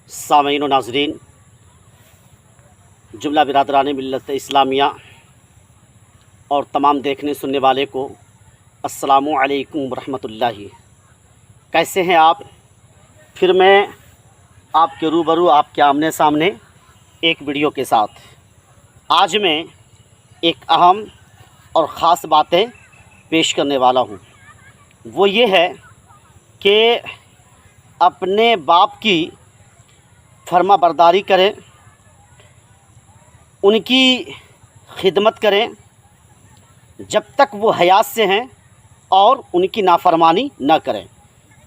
सामीन व नाज़रीन, जुमला बिरादरान मिल्लत इस्लामिया और तमाम देखने सुनने वाले को अस्सलामु अलैकुम वरहमतुल्लाहि। कैसे हैं आप? फिर मैं आपके रूबरू, आपके आमने सामने एक वीडियो के साथ। आज मैं एक अहम और ख़ास बातें पेश करने वाला हूँ। वो ये है कि अपने बाप की फर्मा बरदारी करें, उनकी खिदमत करें जब तक वो हयात से हैं, और उनकी नाफरमानी न करें।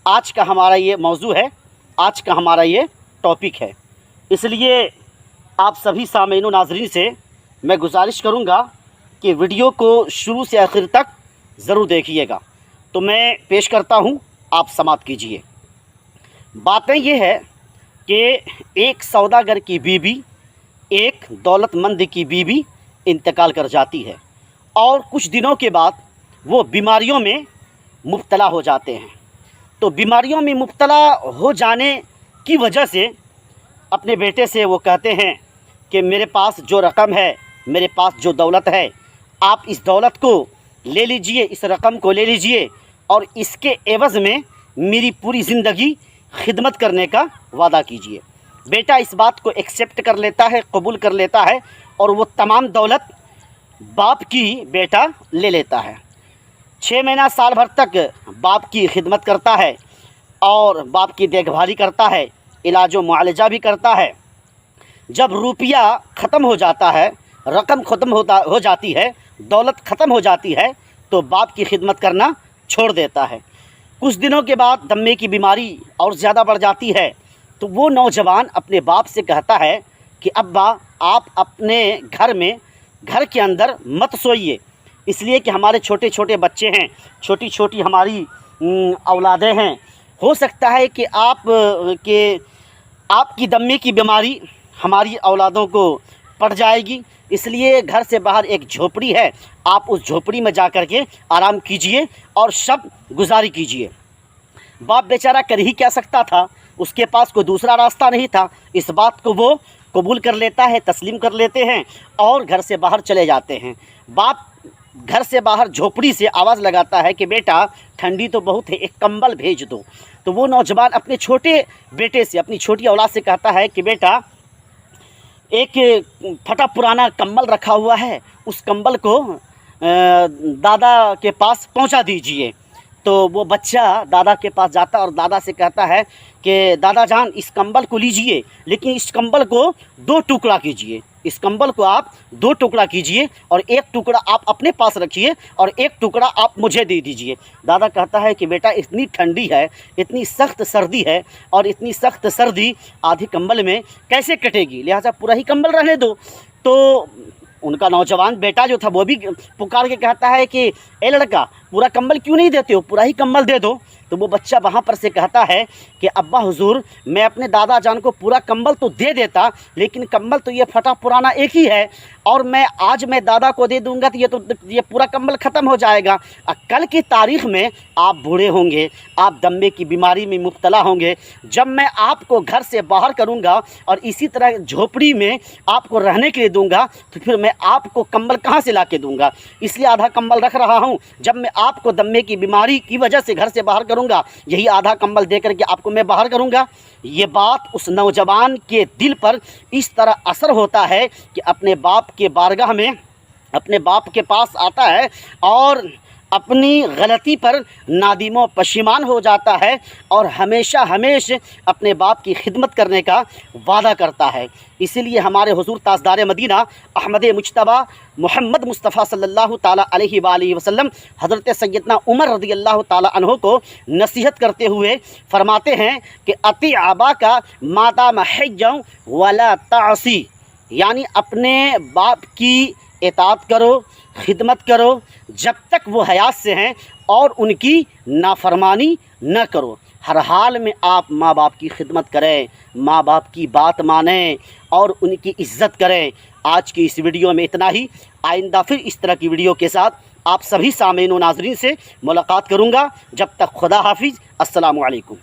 आज का हमारा ये मौजू है, आज का हमारा ये टॉपिक है। इसलिए आप सभी सामीन व नाज़रीन से मैं गुजारिश करूँगा कि वीडियो को शुरू से आखिर तक ज़रूर देखिएगा। तो मैं पेश करता हूँ, आप समाअत कीजिए। बातें ये है कि एक सौदागर की बीवी, एक दौलतमंद की बीवी इंतकाल कर जाती है और कुछ दिनों के बाद वो बीमारियों में मुब्तला हो जाते हैं। तो बीमारियों में मुब्तला हो जाने की वजह से अपने बेटे से वो कहते हैं कि मेरे पास जो रकम है, मेरे पास जो दौलत है, आप इस दौलत को ले लीजिए, इस रकम को ले लीजिए और इसके एवज़ में मेरी पूरी ज़िंदगी खिदमत करने का वादा कीजिए। बेटा इस बात को एक्सेप्ट कर लेता है, कबूल कर लेता है और वो तमाम दौलत बाप की बेटा ले लेता है। 6 महीना साल भर तक बाप की खिदमत करता है और बाप की देखभाली करता है, इलाज व मुआलजा भी करता है। जब रुपया ख़त्म हो जाता है, रकम ख़त्म हो जाती है, दौलत ख़त्म हो जाती है, तो बाप की खिदमत करना छोड़ देता है। कुछ दिनों के बाद दम्मे की बीमारी और ज़्यादा बढ़ जाती है। तो वो नौजवान अपने बाप से कहता है कि अब्बा, आप अपने घर के अंदर मत सोइए, इसलिए कि हमारे छोटे छोटे बच्चे हैं, छोटी छोटी हमारी औलादें हैं। हो सकता है कि आपकी दम्मे की बीमारी हमारी औलादों को पड़ जाएगी, इसलिए घर से बाहर एक झोपड़ी है, आप उस झोपड़ी में जा कर के आराम कीजिए और शब गुजारी कीजिए। बाप बेचारा कर ही क्या सकता था, उसके पास कोई दूसरा रास्ता नहीं था। इस बात को वो कबूल कर लेता है, तस्लीम कर लेते हैं और घर से बाहर चले जाते हैं। बाप घर से बाहर झोपड़ी से आवाज़ लगाता है कि बेटा ठंडी तो बहुत है, एक कंबल भेज दो। तो वो नौजवान अपने छोटे बेटे से, अपनी छोटी औलाद से कहता है कि बेटा एक फटा पुराना कंबल रखा हुआ है, उस कंबल को दादा के पास पहुंचा दीजिए। तो वो बच्चा दादा के पास जाता और दादा से कहता है कि दादा जान, इस कंबल को लीजिए, लेकिन इस कंबल को 2 टुकड़ा कीजिए। इस कंबल को आप 2 टुकड़ा कीजिए और एक टुकड़ा आप अपने पास रखिए और एक टुकड़ा आप मुझे दे दीजिए। दादा कहता है कि बेटा इतनी ठंडी है, इतनी सख्त सर्दी है और इतनी सख्त सर्दी आधी कंबल में कैसे कटेगी, लिहाजा पूरा ही कंबल रहने दो। तो उनका नौजवान बेटा जो था वो भी पुकार के कहता है कि ए लड़का, पूरा कंबल क्यों नहीं देते हो, पूरा ही कंबल दे दो। तो वो बच्चा वहाँ पर से कहता है कि अब्बा हुजूर, मैं अपने दादा जान को पूरा कंबल तो दे देता, लेकिन कंबल तो ये फटा पुराना एक ही है और आज मैं दादा को दे दूंगा तो ये पूरा कंबल ख़त्म हो जाएगा। कल की तारीख़ में आप बूढ़े होंगे, आप दम्मे की बीमारी में मुब्तला होंगे। जब मैं आपको घर से बाहर करूँगा और इसी तरह झोपड़ी में आपको रहने के लिए दूँगा, तो फिर मैं आपको कंबल कहाँ से ला के दूँगा, इसलिए आधा कंबल रख रहा हूँ। जब मैं आपको दम्मे की बीमारी की वजह से घर से बाहर करूँगा, यही आधा कंबल दे करके आपको मैं बाहर करूँगा। ये बात उस नौजवान के दिल पर इस तरह असर होता है कि अपने बाप के बारगाह में, अपने बाप के पास आता है और अपनी गलती पर नादिम पशिमान हो जाता है और हमेशा अपने बाप की खिदमत करने का वादा करता है। इसीलिए हमारे हुजूर ताजदार मदीना अहमद मुज्तबा मोहम्मद मुस्तफ़ा सल्लल्लाहु ताला अलैहि वसल्लम हज़रत सैयदना उमर रज़ियल्लाहु ताला अन्हो को नसीहत करते हुए फरमाते हैं कि अति आबा का माता महजौ वला तासी, यानी अपने बाप की इताअत करो, खिदमत करो जब तक वो हयात से हैं और उनकी नाफरमानी न करो। हर हाल में आप माँ बाप की खिदमत करें, माँ बाप की बात मानें और उनकी इज़्ज़त करें। आज की इस वीडियो में इतना ही। आइंदा फिर इस तरह की वीडियो के साथ आप सभी सामीन व नाज़रीन से मुलाकात करूँगा। जब तक खुदा हाफिज़, अस्सलामु अलैकुम।